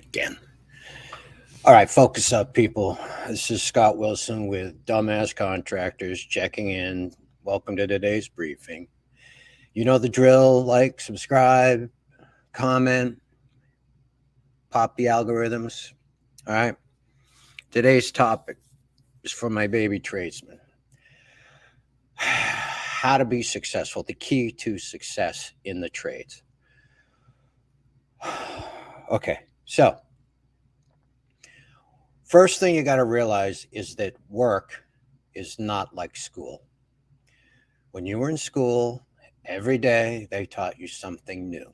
again. All right, focus up, people. This is Scott Wilson with Dumbass Contractors checking in. Welcome to today's briefing. You know the drill: like, subscribe, comment, pop the algorithms. All right. Today's topic is for my baby tradesmen. How to be successful, the key to success in the trades. Okay, so first thing you got to realize is that work is not like school. When you were in school, every day they taught you something new.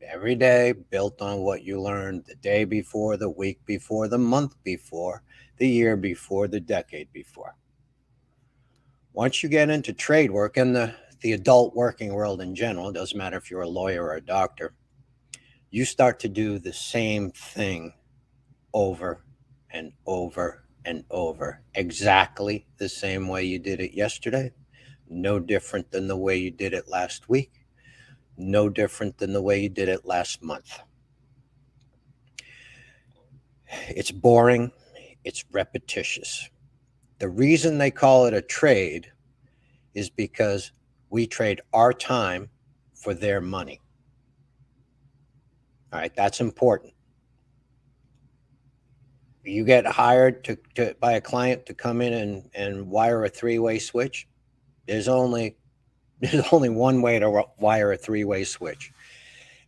Every day built on what you learned the day before, the week before, the month before, the year before, the decade before. Once you get into trade work and the adult working world in general, it doesn't matter if you're a lawyer or a doctor, you start to do the same thing over and over and over, exactly the same way you did it yesterday, no different than the way you did it last week, no different than the way you did it last month. It's boring, it's repetitious. The reason they call it a trade is because we trade our time for their money. All right, that's important. You get hired by a client to come in and wire a three-way switch. There's only one way to wire a three-way switch,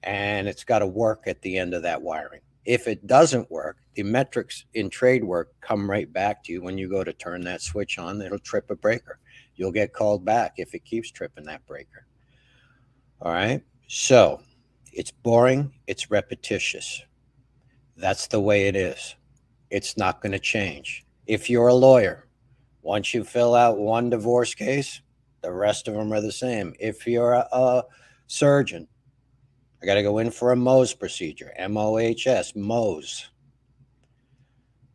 and it's got to work at the end of that wiring. If it doesn't work, the metrics in trade work come right back to you when you go to turn that switch on. It'll trip a breaker. You'll get called back if it keeps tripping that breaker. All right, so it's boring, it's repetitious. That's the way it is. It's not going to change. If you're a lawyer, once you fill out one divorce case, the rest of them are the same. If you're a surgeon, I got to go in for a Mohs procedure, MOHS, Mohs.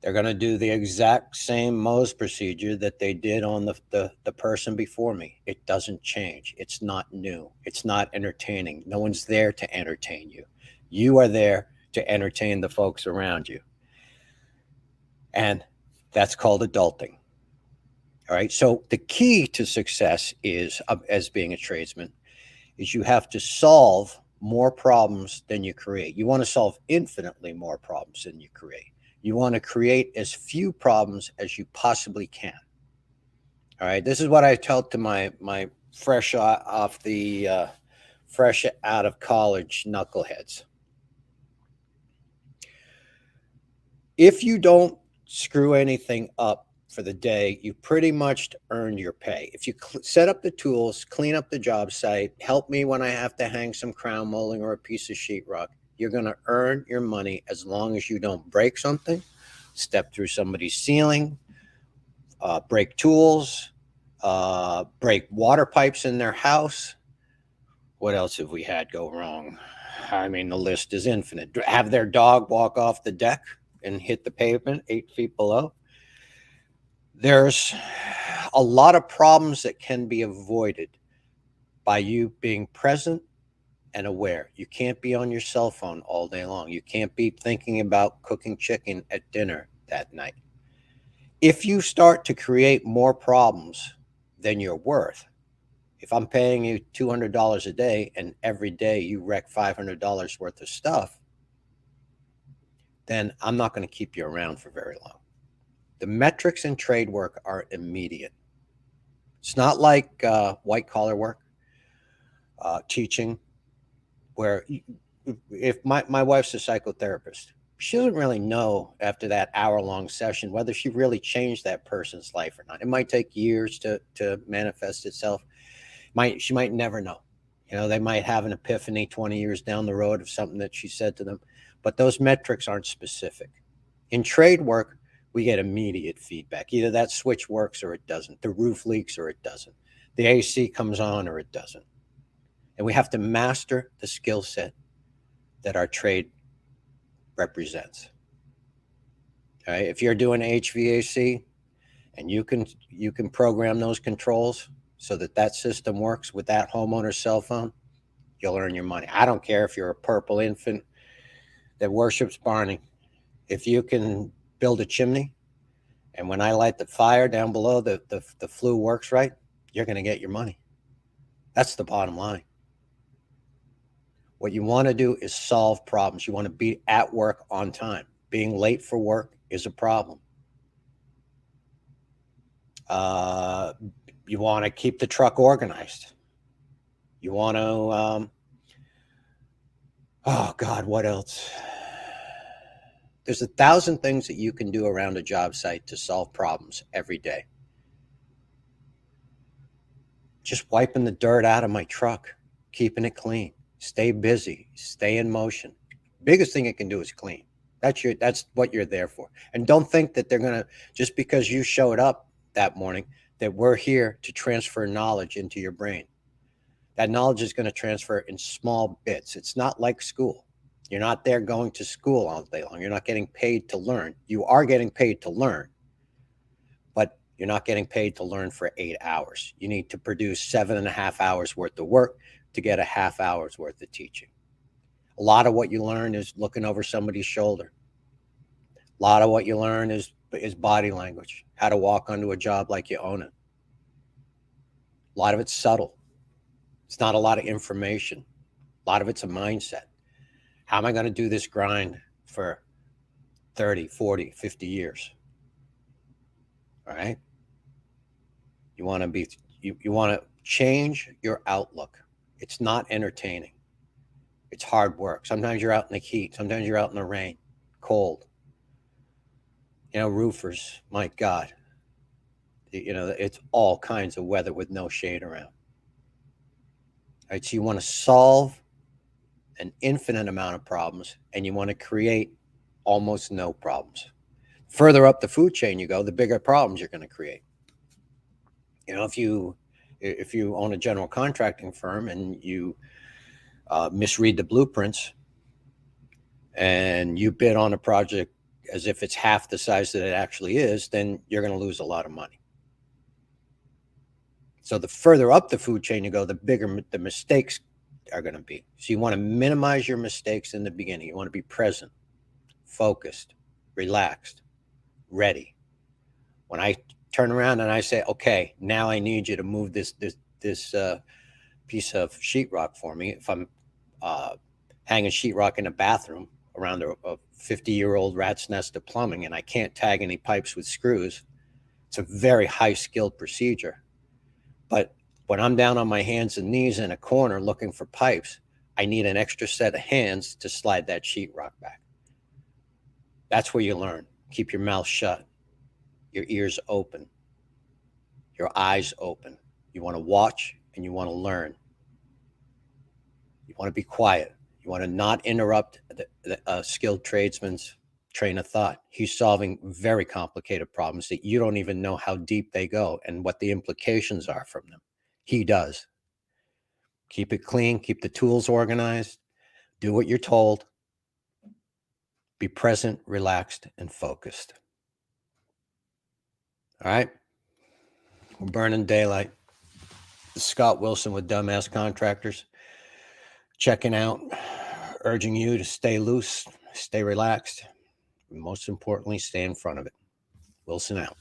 They're going to do the exact same Mohs procedure that they did on the person before me. It doesn't change. It's not new. It's not entertaining. No one's there to entertain you. You are there to entertain the folks around you. And that's called adulting. All right. So the key to success is, as being a tradesman, is you have to solve more problems than you create. You want to solve infinitely more problems than you create. You want to create as few problems as you possibly can. All right. This is what I tell to my fresh out of college knuckleheads. If you don't screw anything up for the day, you pretty much earned your pay. If you set up the tools, clean up the job site, help me when I have to hang some crown molding or a piece of sheetrock, you're going to earn your money as long as you don't break something, step through somebody's ceiling, break tools, break water pipes in their house. What else have we had go wrong? I mean, the list is infinite. Have their dog walk off the deck and hit the pavement 8 feet below. There's a lot of problems that can be avoided by you being present and aware. You can't be on your cell phone all day long. You can't be thinking about cooking chicken at dinner that night. If you start to create more problems than you're worth, if I'm paying you $200 a day and every day you wreck $500 worth of stuff, then I'm not going to keep you around for very long. The metrics in trade work are immediate. It's not like white collar work, teaching, where if my wife's a psychotherapist, she doesn't really know after that hour-long session whether she really changed that person's life or not. It might take years to manifest itself. She might never know. You know, they might have an epiphany 20 years down the road of something that she said to them, but those metrics aren't specific. In trade work, we get immediate feedback. Either that switch works or it doesn't. The roof leaks or it doesn't. The AC comes on or it doesn't. And we have to master the skill set that our trade represents. All right? If you're doing HVAC and you can program those controls so that system works with that homeowner's cell phone, you'll earn your money. I don't care if you're a purple infant that worships Barney. If you can build a chimney, and when I light the fire down below, the flue works right, you're going to get your money. That's the bottom line. What you want to do is solve problems. You want to be at work on time. Being late for work is a problem. You want to keep the truck organized. You want to, oh God, what else? There's 1,000 things that you can do around a job site to solve problems every day. Just wiping the dirt out of my truck, keeping it clean, stay busy, stay in motion. Biggest thing it can do is clean. That's what you're there for. And don't think that they're going to, just because you showed up that morning, that we're here to transfer knowledge into your brain. That knowledge is going to transfer in small bits. It's not like school. You're not there going to school all day long. You're not getting paid to learn. You are getting paid to learn, but you're not getting paid to learn for 8 hours. You need to produce 7.5 hours worth of work to get a half hour's worth of teaching. A lot of what you learn is looking over somebody's shoulder. A lot of what you learn is body language, how to walk onto a job like you own it. A lot of it's subtle. It's not a lot of information. A lot of it's a mindset. How am I going to do this grind for 30, 40, 50 years? All right. You want to change your outlook. It's not entertaining. It's hard work. Sometimes you're out in the heat. Sometimes you're out in the rain, cold. Roofers, my God, it's all kinds of weather with no shade around. All right. So you want to solve an infinite amount of problems, and you want to create almost no problems. Further up the food chain you go, the bigger problems you're going to create. If you own a general contracting firm and you misread the blueprints and you bid on a project as if it's half the size that it actually is, then you're going to lose a lot of money. So the further up the food chain you go, the bigger the mistakes are going to be. So you want to minimize your mistakes in the beginning. You want to be present, focused, relaxed, ready. When I turn around and I say, okay, now I need you to move this piece of sheetrock for me. If I'm hanging sheetrock in a bathroom around a 50-year-old rat's nest of plumbing and I can't tag any pipes with screws, it's a very high-skilled procedure. But when I'm down on my hands and knees in a corner looking for pipes, I need an extra set of hands to slide that sheetrock back. That's where you learn. Keep your mouth shut, your ears open, your eyes open. You want to watch and you want to learn. You want to be quiet. You want to not interrupt a skilled tradesman's train of thought. He's solving very complicated problems that you don't even know how deep they go and what the implications are from them. He does. Keep it clean. Keep the tools organized. Do what you're told. Be present, relaxed, and focused. All right? We're burning daylight. Scott Wilson with Dumbass Contractors. Checking out, urging you to stay loose, stay relaxed, and most importantly, stay in front of it. Wilson out.